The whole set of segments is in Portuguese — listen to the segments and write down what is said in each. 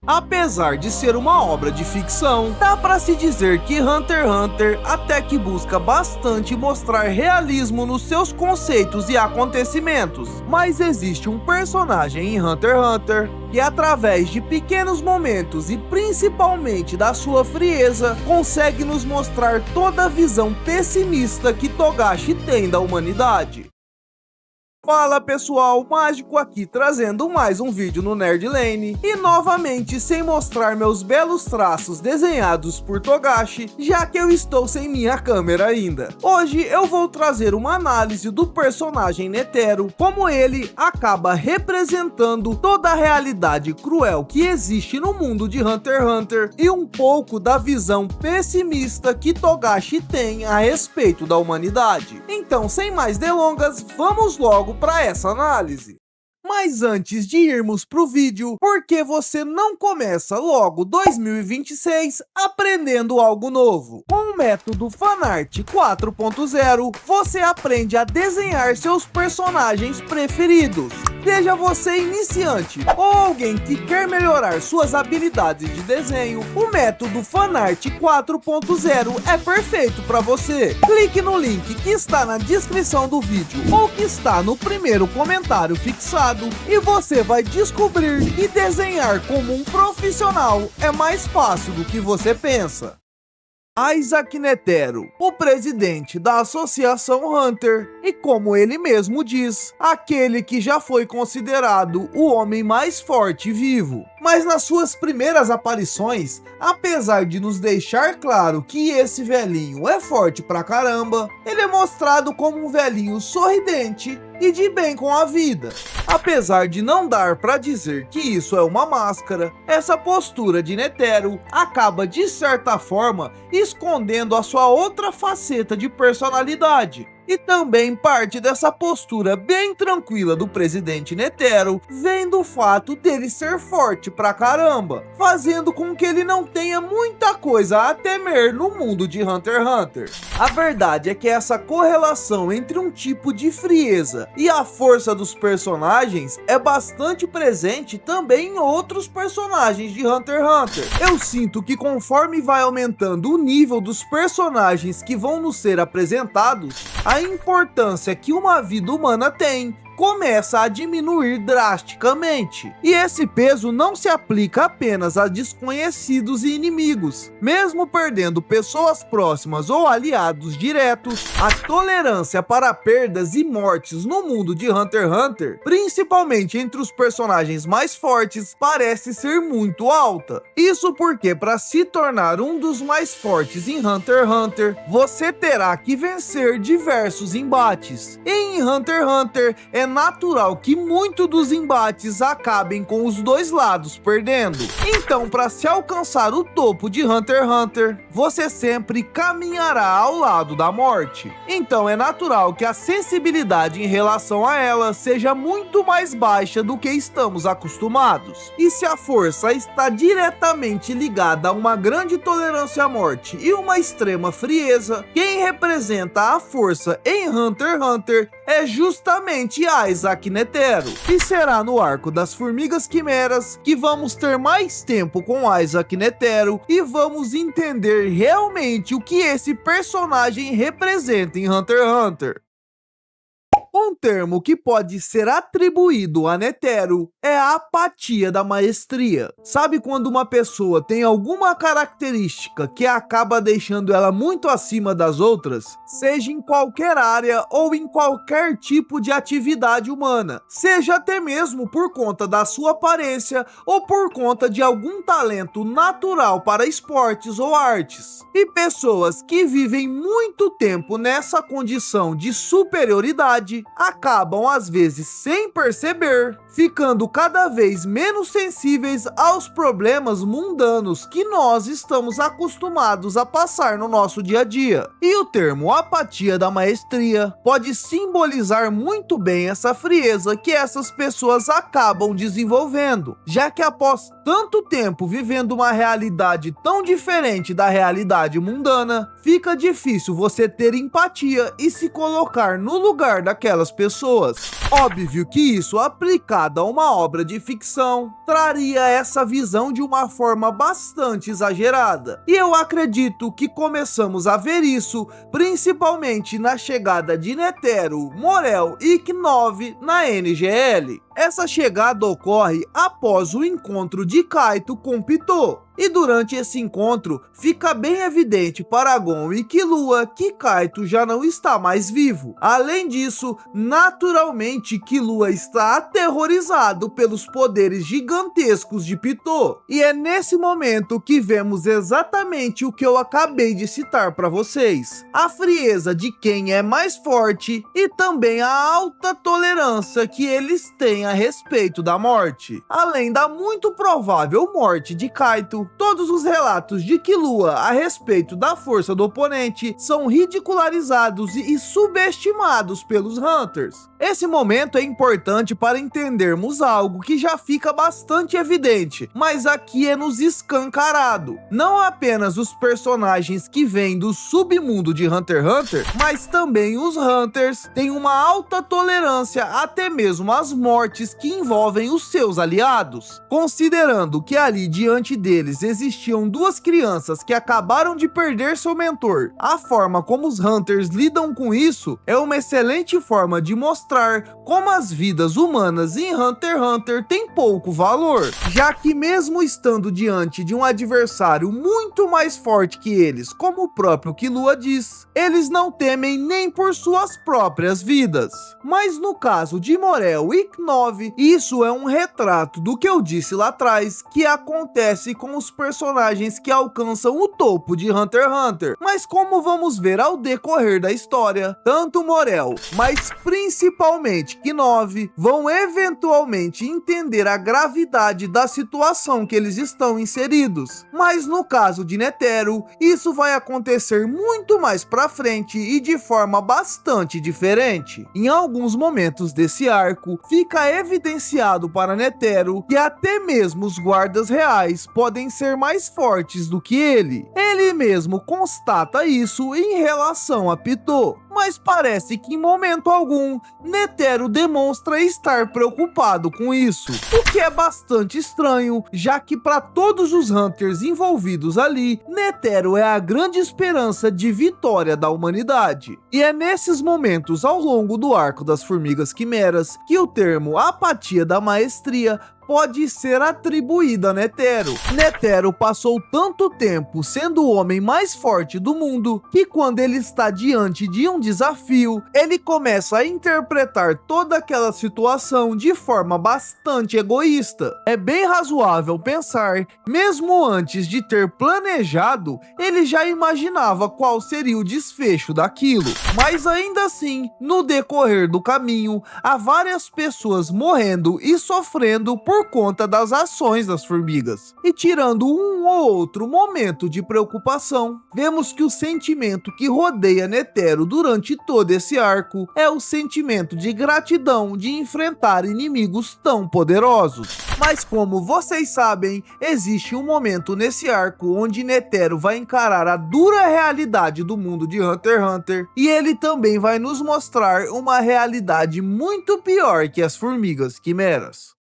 Apesar de ser uma obra de ficção, dá pra se dizer que Hunter x Hunter até que busca bastante mostrar realismo nos seus conceitos e acontecimentos. Mas existe um personagem em Hunter x Hunter que, através de pequenos momentos e principalmente da sua frieza, consegue nos mostrar toda a visão pessimista que Togashi tem da humanidade. Fala pessoal, Mágico aqui trazendo mais um vídeo no Nerd Lane e novamente sem mostrar meus belos traços desenhados por Togashi, já que eu estou sem minha câmera ainda. Hoje eu vou trazer uma análise do personagem Netero, como ele acaba representando toda a realidade cruel que existe no mundo de Hunter x Hunter e um pouco da visão pessimista que Togashi tem a respeito da humanidade. Então, sem mais delongas, vamos logo para essa análise. Mas antes de irmos pro vídeo, por que você não começa logo 2026 aprendendo algo novo? Com o método Fanart 4.0, você aprende a desenhar seus personagens preferidos. Seja você iniciante ou alguém que quer melhorar suas habilidades de desenho, o método Fanart 4.0 é perfeito para você. Clique no link que está na descrição do vídeo ou que está no primeiro comentário fixado e você vai descobrir que desenhar como um profissional é mais fácil do que você pensa. Isaac Netero, o presidente da Associação Hunter, e como ele mesmo diz, aquele que já foi considerado o homem mais forte vivo. Mas nas suas primeiras aparições, apesar de nos deixar claro que esse velhinho é forte pra caramba, ele é mostrado como um velhinho sorridente e de bem com a vida. Apesar de não dar pra dizer que isso é uma máscara, essa postura de Netero acaba de certa forma escondendo a sua outra faceta de personalidade. E também parte dessa postura bem tranquila do presidente Netero vem do fato dele ser forte pra caramba, fazendo com que ele não tenha muita coisa a temer no mundo de Hunter x Hunter. A verdade é que essa correlação entre um tipo de frieza e a força dos personagens é bastante presente também em outros personagens de Hunter x Hunter. Eu sinto que conforme vai aumentando o nível dos personagens que vão nos ser apresentados, a importância que uma vida humana tem começa a diminuir drasticamente. E esse peso não se aplica apenas a desconhecidos e inimigos. Mesmo perdendo pessoas próximas ou aliados diretos, a tolerância para perdas e mortes no mundo de Hunter x Hunter, principalmente entre os personagens mais fortes, parece ser muito alta. Isso porque para se tornar um dos mais fortes em Hunter x Hunter, você terá que vencer diversos embates. E em Hunter x Hunter é natural que muito dos embates acabem com os dois lados perdendo. Então, para se alcançar o topo de Hunter x Hunter, você sempre caminhará ao lado da morte. Então é natural que a sensibilidade em relação a ela seja muito mais baixa do que estamos acostumados. E se a força está diretamente ligada a uma grande tolerância à morte e uma extrema frieza, quem representa a força em Hunter x Hunter é justamente Isaac Netero. E será no arco das Formigas Quimeras que vamos ter mais tempo com Isaac Netero e vamos entender realmente o que esse personagem representa em Hunter x Hunter. Um termo que pode ser atribuído a Netero é a apatia da maestria. Sabe quando uma pessoa tem alguma característica que acaba deixando ela muito acima das outras? Seja em qualquer área ou em qualquer tipo de atividade humana. Seja até mesmo por conta da sua aparência ou por conta de algum talento natural para esportes ou artes. E pessoas que vivem muito tempo nessa condição de superioridade acabam às vezes sem perceber, ficando cada vez menos sensíveis aos problemas mundanos que nós estamos acostumados a passar no nosso dia a dia. E o termo apatia da maestria pode simbolizar muito bem essa frieza que essas pessoas acabam desenvolvendo, já que após tanto tempo vivendo uma realidade tão diferente da realidade mundana, fica difícil você ter empatia e se colocar no lugar daquela daquelas pessoas. Óbvio que isso, aplicado a uma obra de ficção, traria essa visão de uma forma bastante exagerada. E eu acredito que começamos a ver isso principalmente na chegada de Netero, Morel e K9 na NGL. Essa chegada ocorre após o encontro de Kaito com Pitou. E durante esse encontro, fica bem evidente para Gon e Killua que Kaito já não está mais vivo. Além disso, naturalmente Killua está aterrorizado pelos poderes gigantescos de Pitou. E é nesse momento que vemos exatamente o que eu acabei de citar para vocês. A frieza de quem é mais forte e também a alta tolerância que eles têm a respeito da morte. Além da muito provável morte de Kaito, todos os relatos de Killua a respeito da força do oponente são ridicularizados e subestimados pelos Hunters. Esse momento é importante para entendermos algo que já fica bastante evidente, mas aqui é nos escancarado. Não apenas os personagens que vêm do submundo de Hunter x Hunter, mas também os Hunters têm uma alta tolerância até mesmo às mortes que envolvem os seus aliados. Considerando que ali diante deles existiam duas crianças que acabaram de perder seu mentor, a forma como os Hunters lidam com isso é uma excelente forma de mostrar como as vidas humanas em Hunter x Hunter têm pouco valor, já que mesmo estando diante de um adversário muito mais forte que eles, como o próprio Killua diz, eles não temem nem por suas próprias vidas. Mas no caso de Morel e K9, isso é um retrato do que eu disse lá atrás, que acontece com os personagens que alcançam o topo de Hunter x Hunter. Mas como vamos ver ao decorrer da história, tanto Morel, mas principalmente K9, vão eventualmente entender a gravidade da situação que eles estão inseridos. Mas no caso de Netero, isso vai acontecer muito mais pra frente e de forma bastante diferente. Em alguns momentos desse arco, fica evidenciado para Netero que até mesmo os guardas reais podem ser mais fortes do que ele. Ele mesmo constata isso em relação a Pitou, mas parece que em momento algum Netero demonstra estar preocupado com isso, o que é bastante estranho, já que para todos os Hunters envolvidos ali, Netero é a grande esperança de vitória da humanidade. E é nesses momentos ao longo do arco das Formigas Quimeras que o termo apatia da maestria pode ser atribuída a Netero. Netero passou tanto tempo sendo o homem mais forte do mundo que quando ele está diante de um desafio, ele começa a interpretar toda aquela situação de forma bastante egoísta. É bem razoável pensar, mesmo antes de ter planejado, ele já imaginava qual seria o desfecho daquilo. Mas ainda assim, no decorrer do caminho, há várias pessoas morrendo e sofrendo por conta das ações das formigas. E tirando um ou outro momento de preocupação, vemos que o sentimento que rodeia Netero durante todo esse arco é o sentimento de gratidão de enfrentar inimigos tão poderosos. Mas como vocês sabem, existe um momento nesse arco onde Netero vai encarar a dura realidade do mundo de Hunter x Hunter e ele também vai nos mostrar uma realidade muito pior que as formigas quimeras.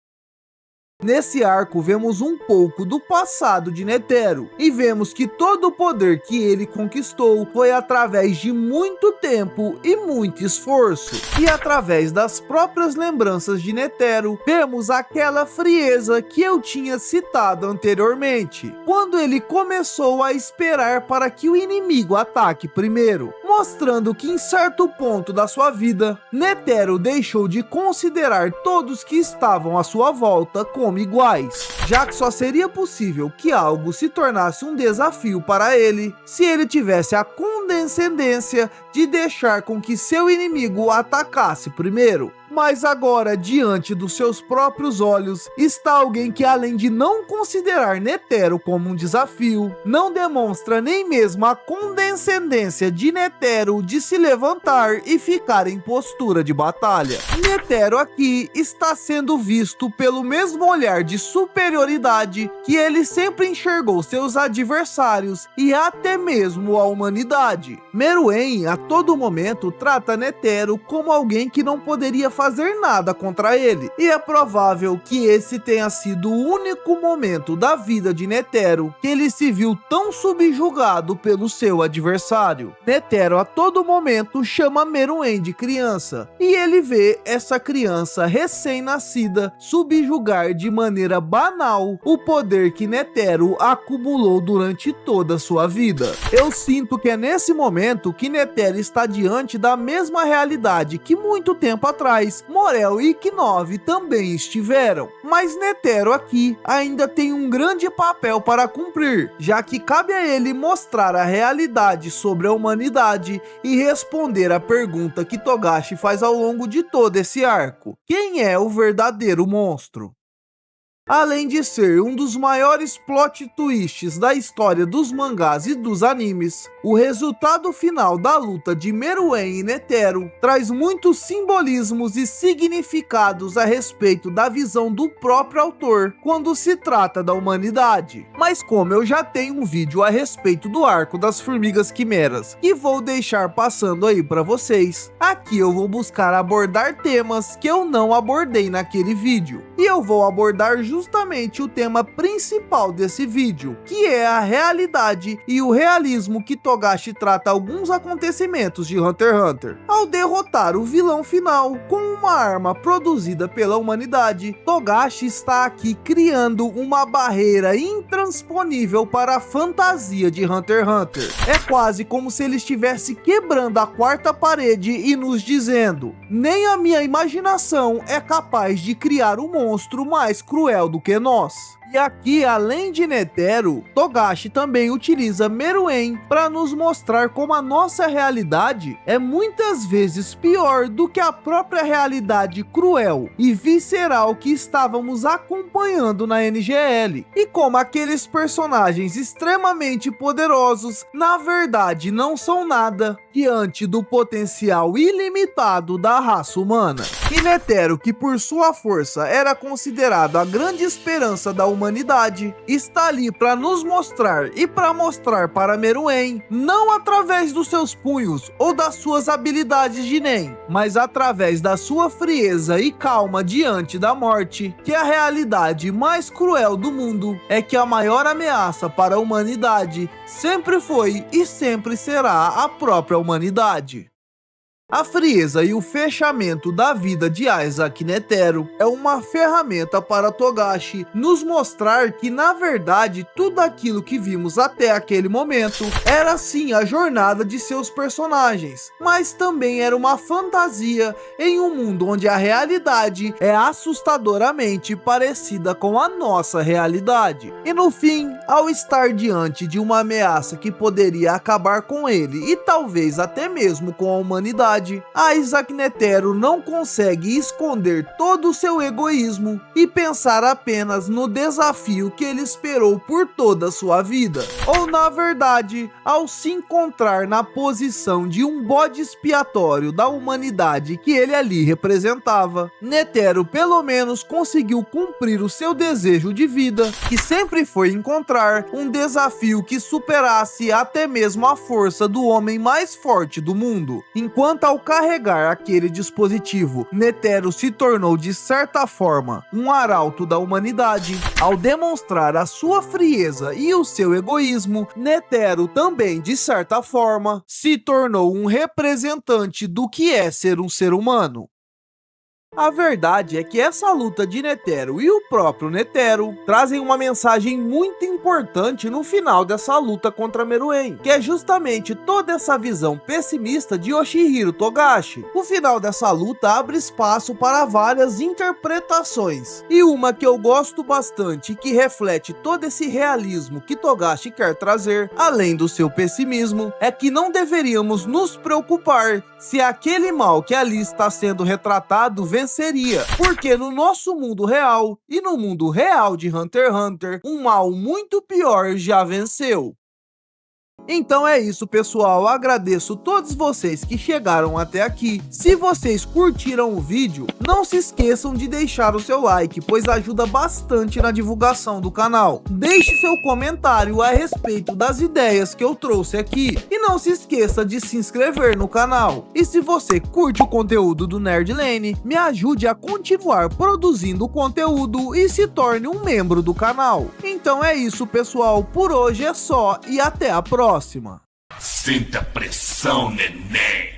Nesse arco vemos um pouco do passado de Netero e vemos que todo o poder que ele conquistou foi através de muito tempo e muito esforço. E através das próprias lembranças de Netero, vemos aquela frieza que eu tinha citado anteriormente, quando ele começou a esperar para que o inimigo ataque primeiro, mostrando que em certo ponto da sua vida, Netero deixou de considerar todos que estavam à sua volta como iguais, já que só seria possível que algo se tornasse um desafio para ele se ele tivesse a condescendência de deixar com que seu inimigo o atacasse primeiro. Mas agora, diante dos seus próprios olhos, está alguém que, além de não considerar Netero como um desafio, não demonstra nem mesmo a condescendência de Netero de se levantar e ficar em postura de batalha. Netero aqui está sendo visto pelo mesmo olhar de superioridade que ele sempre enxergou seus adversários e até mesmo a humanidade. Meruem a todo momento trata Netero como alguém que não poderia fazer nada contra ele, e é provável que esse tenha sido o único momento da vida de Netero que ele se viu tão subjugado pelo seu adversário. Netero a todo momento chama Meruem de criança, e ele vê essa criança recém-nascida subjugar de maneira banal o poder que Netero acumulou durante toda a sua vida. Eu sinto que é nesse momento que Netero está diante da mesma realidade que muito tempo atrás Morel e Knov também estiveram. Mas Netero aqui ainda tem um grande papel para cumprir, já que cabe a ele mostrar a realidade sobre a humanidade e responder a pergunta que Togashi faz ao longo de todo esse arco: quem é o verdadeiro monstro? Além de ser um dos maiores plot twists da história dos mangás e dos animes, o resultado final da luta de Meruem e Netero traz muitos simbolismos e significados a respeito da visão do próprio autor quando se trata da humanidade. Mas como eu já tenho um vídeo a respeito do arco das Formigas Quimeras e vou deixar passando aí para vocês, aqui eu vou buscar abordar temas que eu não abordei naquele vídeo. E eu vou abordar justamente o tema principal desse vídeo, que é a realidade e o realismo que Togashi trata alguns acontecimentos de Hunter x Hunter. Ao derrotar o vilão final com uma arma produzida pela humanidade, Togashi está aqui criando uma barreira intransponível para a fantasia de Hunter x Hunter. É quase como se ele estivesse quebrando a quarta parede e nos dizendo: nem a minha imaginação é capaz de criar um monstro mais cruel do que nós. E aqui, além de Netero, Togashi também utiliza Meruem para nos mostrar como a nossa realidade é muitas vezes pior do que a própria realidade cruel e visceral que estávamos acompanhando na NGL. E como aqueles personagens extremamente poderosos, na verdade, não são nada diante do potencial ilimitado da raça humana. E Netero, que por sua força era considerado a grande esperança da humanidade, está ali para nos mostrar e para mostrar para Meruem, não através dos seus punhos ou das suas habilidades de Nen, mas através da sua frieza e calma diante da morte, que a realidade mais cruel do mundo é que a maior ameaça para a humanidade sempre foi e sempre será a própria humanidade. A frieza e o fechamento da vida de Isaac Netero é uma ferramenta para Togashi nos mostrar que, na verdade, tudo aquilo que vimos até aquele momento era sim a jornada de seus personagens, mas também era uma fantasia em um mundo onde a realidade é assustadoramente parecida com a nossa realidade. E no fim, ao estar diante de uma ameaça que poderia acabar com ele e talvez até mesmo com a humanidade, Isaac Netero não consegue esconder todo o seu egoísmo e pensar apenas no desafio que ele esperou por toda a sua vida. Ou, na verdade, ao se encontrar na posição de um bode expiatório da humanidade que ele ali representava, Netero pelo menos conseguiu cumprir o seu desejo de vida, que sempre foi encontrar um desafio que superasse até mesmo a força do homem mais forte do mundo. Enquanto ao carregar aquele dispositivo, Netero se tornou de certa forma um arauto da humanidade. Ao demonstrar a sua frieza e o seu egoísmo, Netero também de certa forma se tornou um representante do que é ser um ser humano. A verdade é que essa luta de Netero e o próprio Netero trazem uma mensagem muito importante no final dessa luta contra Meruem, que é justamente toda essa visão pessimista de Yoshihiro Togashi. O final dessa luta abre espaço para várias interpretações, e uma que eu gosto bastante, que reflete todo esse realismo que Togashi quer trazer, além do seu pessimismo, é que não deveríamos nos preocupar se aquele mal que ali está sendo retratado venceria, porque no nosso mundo real e no mundo real de Hunter x Hunter, um mal muito pior já venceu. Então é isso, pessoal, agradeço todos vocês que chegaram até aqui. Se vocês curtiram o vídeo, não se esqueçam de deixar o seu like, pois ajuda bastante na divulgação do canal. Deixe seu comentário a respeito das ideias que eu trouxe aqui e não se esqueça de se inscrever no canal. E se você curte o conteúdo do Nerdlane, me ajude a continuar produzindo conteúdo e se torne um membro do canal. Então é isso, pessoal, por hoje é só e até a próxima. Sinta a pressão, neném.